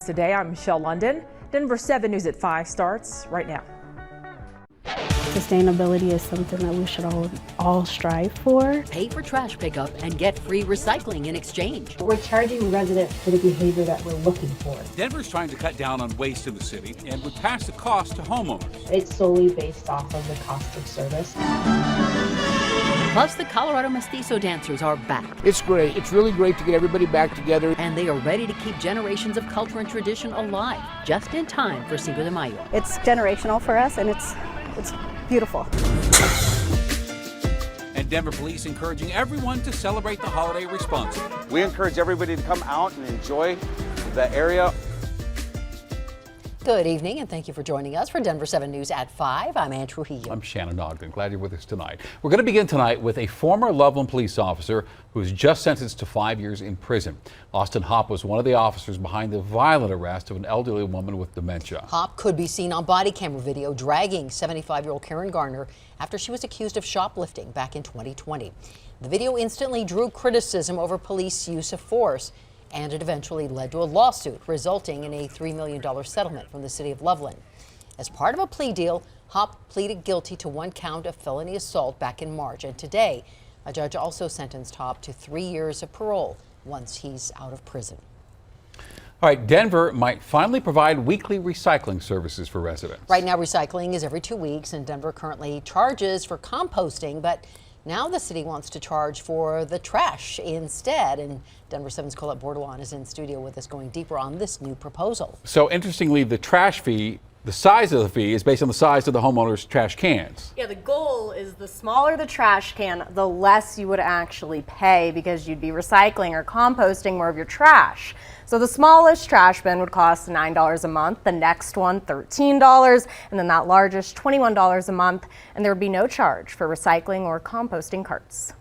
today. I'm Michelle London. Denver 7 News at 5 starts right now. Sustainability is something that we should all strive for. Pay for trash pickup and get free recycling in exchange. We're charging residents for the behavior that we're looking for. Denver's trying to cut down on waste in the city and would pass the cost to homeowners. It's solely based off of the cost of service. Plus, the Colorado Mestizo dancers are back. It's great. It's really great to get everybody back together. And they are ready to keep generations of culture and tradition alive, just in time for Cinco de Mayo. It's generational for us, and it's beautiful. And Denver police encouraging everyone to celebrate the holiday responsibly. We encourage everybody to come out and enjoy the area. Good evening, and thank you for joining us for Denver 7 News at 5. I'm Ann Trujillo. I'm Shannon Ogden. Glad you're with us tonight. We're going to begin tonight with a former Loveland police officer who was just sentenced to 5 years in prison. Austin Hopp was one of the officers behind the violent arrest of an elderly woman with dementia. Hopp could be seen on body camera video dragging 75-year-old Karen Garner after she was accused of shoplifting back in 2020. The video instantly drew criticism over police use of force, and it eventually led to a lawsuit resulting in a $3 million settlement from the city of Loveland. As part of a plea deal, Hopp pleaded guilty to 1 count of felony assault back in March, and today a judge also sentenced Hopp to 3 years of parole once he's out of prison. All right, Denver might finally provide weekly recycling services for residents. Right now, recycling is every 2 weeks, and Denver currently charges for composting, but now the city wants to charge for the trash instead, and Denver 7's Colette Bordelon is in studio with us going deeper on this new proposal. So interestingly, the trash fee, the size of the fee is based on the size of the homeowner's trash cans. Yeah, the goal is the smaller the trash can, the less you would actually pay because you'd be recycling or composting more of your trash. So the smallest trash bin would cost $9 a month, the next one $13, and then that largest $21 a month, and there would be no charge for recycling or composting carts.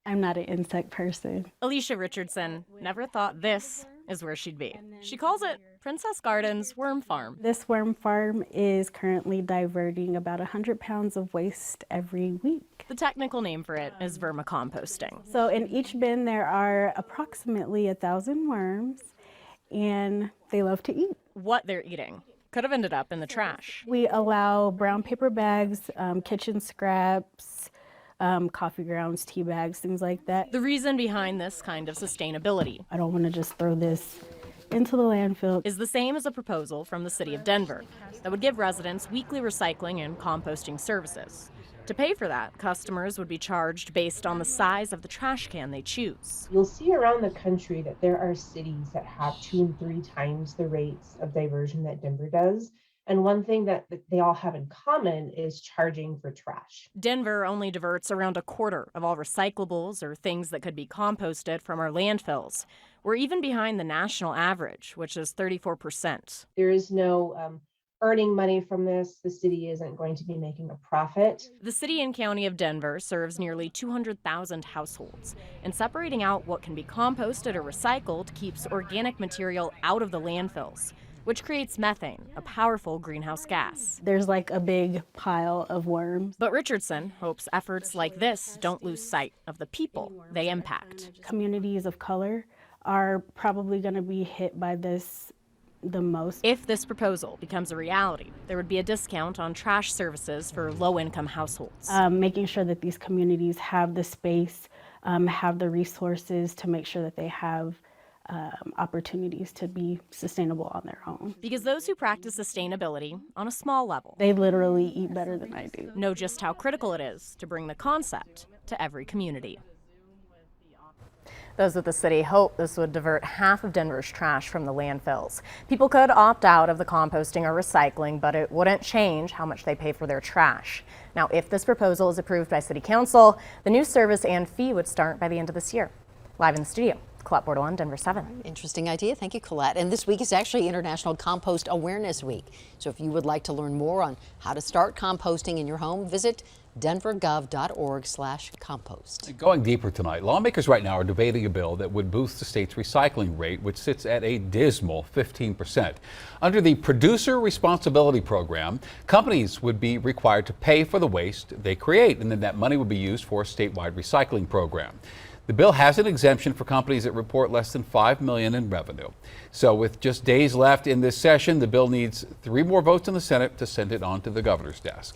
I'm not an insect person. Alicia Richardson never thought this is where she'd be. She calls it Princess Gardens Worm Farm. This worm farm is currently diverting about 100 pounds of waste every week. The technical name for it is vermicomposting. So in each bin there are approximately 1,000 worms, and they love to eat. What they're eating could have ended up in the trash. We allow brown paper bags, kitchen scraps, coffee grounds, tea bags, things like that. The reason behind this kind of sustainability, I don't want to just throw this into the landfill, is the same as a proposal from the city of Denver that would give residents weekly recycling and composting services. To pay for that, customers would be charged based on the size of the trash can they choose. You'll see around the country that there are cities that have 2 and 3 times the rates of diversion that Denver does. And one thing that they all have in common is charging for trash. Denver only diverts around 1/4 of all recyclables or things that could be composted from our landfills. We're even behind the national average, which is 34%. There is no earning money from this. The city isn't going to be making a profit. The city and county of Denver serves nearly 200,000 households, and separating out what can be composted or recycled keeps organic material out of the landfills, which creates methane, a powerful greenhouse gas. there's like a big pile of worms. But Richardson hopes efforts like this don't lose sight of the people they impact. Communities of color are probably going to be hit by this the most. If this proposal becomes a reality, there would be a discount on trash services for low-income households. Making sure that these communities have the space, have the resources to make sure that they have opportunities to be sustainable on their own. Because those who practice sustainability on a small level, They literally eat better than I do. know just how critical it is to bring the concept to every community. Those at the city hope this would divert half of Denver's trash from the landfills. People could opt out of the composting or recycling, but it wouldn't change how much they pay for their trash. Now, if this proposal is approved by City Council, the new service and fee would start by the end of this year. Live in the studio, Colette Bordelon, Denver 7. Interesting idea. Thank you, Colette. And this week is actually International Compost Awareness Week. So if you would like to learn more on how to start composting in your home, visit denvergov.org/compost. Going deeper tonight, lawmakers right now are debating a bill that would boost the state's recycling rate, which sits at a dismal 15%. Under the Producer Responsibility Program, companies would be required to pay for the waste they create, and then that money would be used for a statewide recycling program. The bill has an exemption for companies that report less than $5 million in revenue. So with just days left in this session, the bill needs 3 more votes in the Senate to send it on to the governor's desk.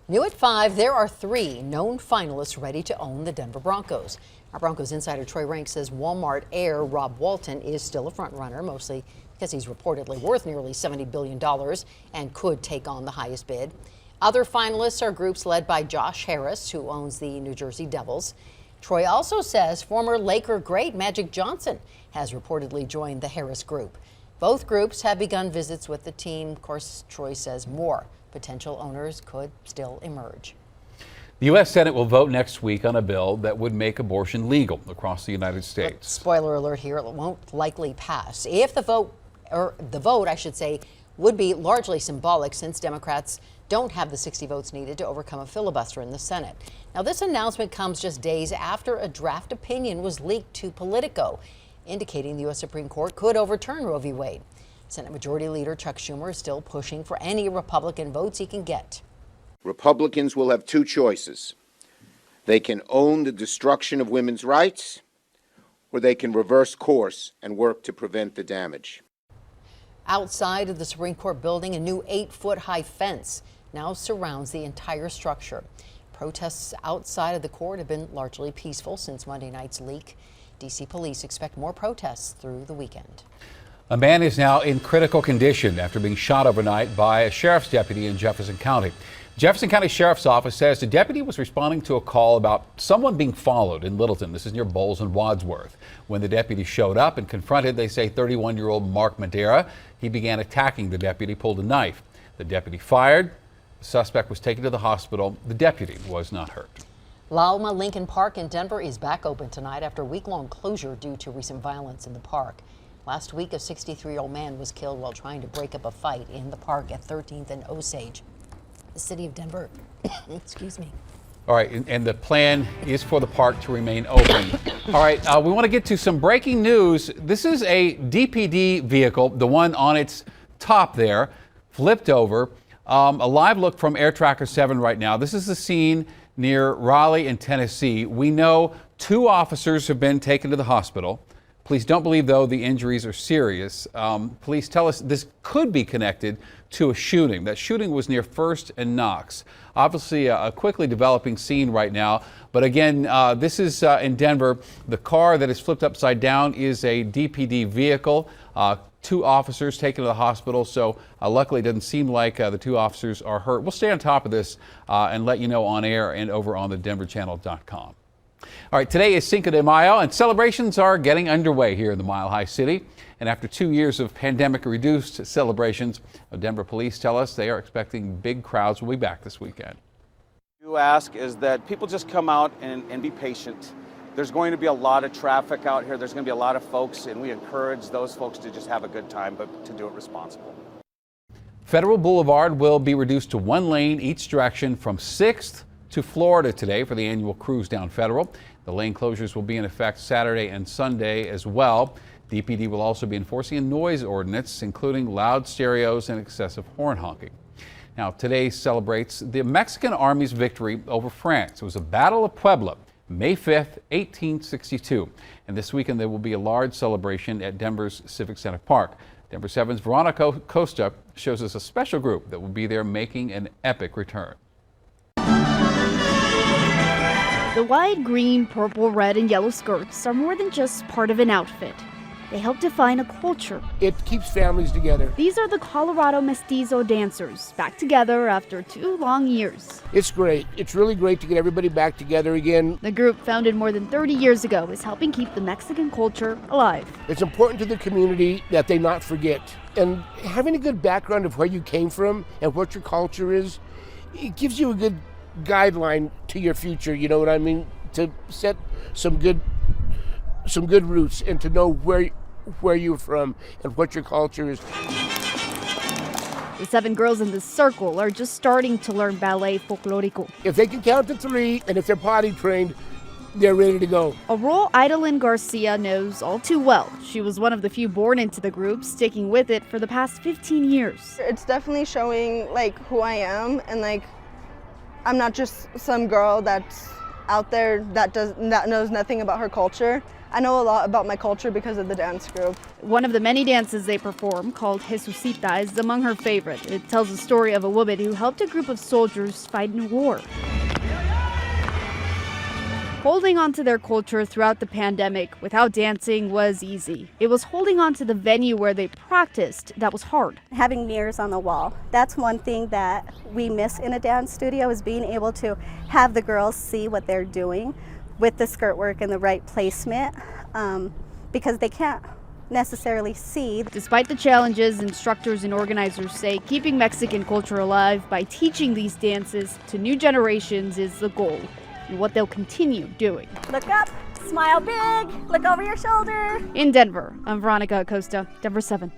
New at 5, there are 3 known finalists ready to own the Denver Broncos. Our Broncos insider Troy Rank says Walmart heir Rob Walton is still a front runner, mostly because he's reportedly worth nearly $70 billion and could take on the highest bid. Other finalists are groups led by Josh Harris, who owns the New Jersey Devils. Troy also says former Laker great Magic Johnson has reportedly joined the Harris group. Both groups have begun visits with the team. Of course, Troy says more potential owners could still emerge. The U.S. Senate will vote next week on a bill that would make abortion legal across the United States. But spoiler alert here, it won't likely pass. If the vote, I should say, would be largely symbolic since Democrats don't have the 60 votes needed to overcome a filibuster in the Senate. Now, this announcement comes just days after a draft opinion was leaked to Politico, indicating the U.S. Supreme Court could overturn Roe v. Wade. Senate Majority Leader Chuck Schumer is still pushing for any Republican votes he can get. Republicans will have 2 choices. They can own the destruction of women's rights, or they can reverse course and work to prevent the damage. Outside of the Supreme Court building, a new 8-foot-high fence now surrounds the entire structure. Protests outside of the court have been largely peaceful since Monday night's leak. D.C. police expect more protests through the weekend. A man is now in critical condition after being shot overnight by a sheriff's deputy in Jefferson County. Jefferson County Sheriff's Office says the deputy was responding to a call about someone being followed in Littleton. This is near Bowles and Wadsworth. When the deputy showed up and confronted, they say, 31-year-old Mark Madera, he began attacking the deputy, pulled a knife. The deputy fired. The suspect was taken to the hospital. The deputy was not hurt. Lalma Lincoln Park in Denver is back open tonight after a week-long closure due to recent violence in the park. Last week, a 63-year-old man was killed while trying to break up a fight in the park at 13th and Osage. The city of Denver, excuse me. All right, and the plan is for the park to remain open. All right, we want to get to some breaking news. This is a DPD vehicle, the one on its top there, flipped over. A live look from Air Tracker 7 right now. This is the scene near Raleigh in Tennessee. We know 2 officers have been taken to the hospital. Police don't believe, though, the injuries are serious. Police tell us this could be connected to a shooting. That shooting was near First and Knox. Obviously, a quickly developing scene right now. But again, this is in Denver. The car that is flipped upside down is a DPD vehicle. 2 officers taken to the hospital. So luckily, it doesn't seem like the 2 officers are hurt. We'll stay on top of this and let you know on air and over on the denverchannel.com. All right, today is Cinco de Mayo, and celebrations are getting underway here in the Mile High City. And after 2 years of pandemic-reduced celebrations, Denver police tell us they are expecting big crowds will be back this weekend. What you ask is that people just come out and be patient. There's going to be a lot of traffic out here. There's going to be a lot of folks, and we encourage those folks to just have a good time, but to do it responsibly. Federal Boulevard will be reduced to 1 lane each direction from 6th to Florida today for the annual cruise down Federal. The lane closures will be in effect Saturday and Sunday as well. DPD will also be enforcing a noise ordinance, including loud stereos and excessive horn honking. Now, today celebrates the Mexican Army's victory over France. It was a Battle of Puebla, May 5th, 1862. And this weekend there will be a large celebration at Denver's Civic Center Park. Denver 7's Veronica Costa shows us a special group that will be there making an epic return. The white, green, purple, red, and yellow skirts are more than just part of an outfit. They help define a culture. It keeps families together. These are the Colorado Mestizo dancers, back together after 2 long years. It's great. It's really great to get everybody back together again. The group, founded more than 30 years ago, is helping keep the Mexican culture alive. It's important to the community that they not forget. And having a good background of where you came from and what your culture is, it gives you a good guideline to your future, you know what I mean? To set some good roots and to know where you're from and what your culture is. The 7 girls in this circle are just starting to learn ballet folklorico. If they can count to 3 and if they're potty trained, they're ready to go. A role Idalyn Garcia knows all too well. She was one of the few born into the group, sticking with it for the past 15 years. It's definitely showing like who I am, and like I'm not just some girl that's out there that knows nothing about her culture. I know a lot about my culture because of the dance group. One of the many dances they perform, called Jesucita, is among her favorite. It tells the story of a woman who helped a group of soldiers fight in war. Holding on to their culture throughout the pandemic without dancing was easy. It was holding on to the venue where they practiced that was hard. Having mirrors on the wall, that's one thing that we miss in a dance studio, is being able to have the girls see what they're doing with the skirt work and the right placement, because they can't necessarily see. Despite the challenges, instructors and organizers say keeping Mexican culture alive by teaching these dances to new generations is the goal, and what they'll continue doing. Look up, smile big, look over your shoulder. In Denver, I'm Veronica Acosta, Denver 7.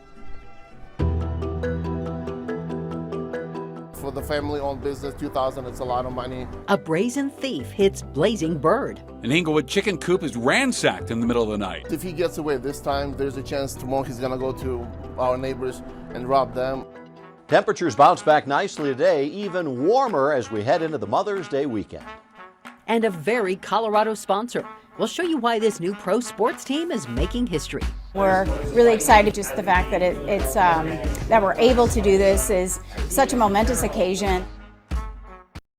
For the family-owned business, $2,000, it's a lot of money. A brazen thief hits Blazing Bird. An Inglewood chicken coop is ransacked in the middle of the night. If he gets away this time, there's a chance tomorrow he's gonna go to our neighbors and rob them. Temperatures bounce back nicely today, even warmer as we head into the Mother's Day weekend. And a very Colorado sponsor. We'll show you why this new pro sports team is making history. We're really excited. Just the fact that that we're able to do this is such a momentous occasion.